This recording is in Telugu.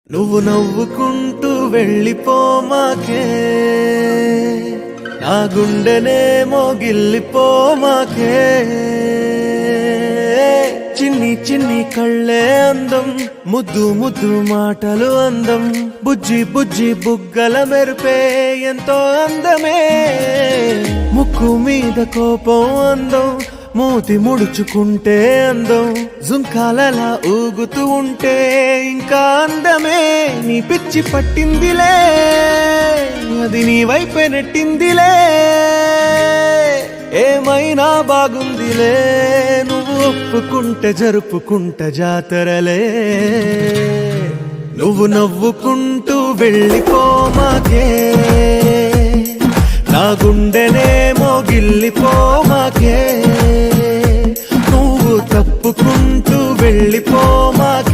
నువ్వు నవ్వుకుంటూ వెళ్ళిపోమాకే, నా గుండెనే మోగిల్లిపోమాకే. చిన్ని చిన్ని కళ్ళే అందం, ముద్దు ముద్దు మాటలు అందం, బుజ్జి బుజ్జి బుగ్గల మెరుపే ఎంతో అందమే. ముక్కు మీద కోపం అందం, మూతి ముడుచుకుంటే అందం, జుంకాలలా ఊగుతూ ఉంటే ఇంకా అందమే. నీ పిచ్చి పట్టిందిలే, అది నీ వైపే నెట్టిందిలే. ఏమైనా బాగుందిలే, నువ్వు ఒప్పుకుంటే జరుపుకుంట జాతరలే. నువ్వు నవ్వుకుంటూ వెళ్ళిపోమాకే, నా గుండెనే మోగిల్లిపోమాకే. నువ్వు తప్పుకుంటూ వెళ్ళిపోమాకే.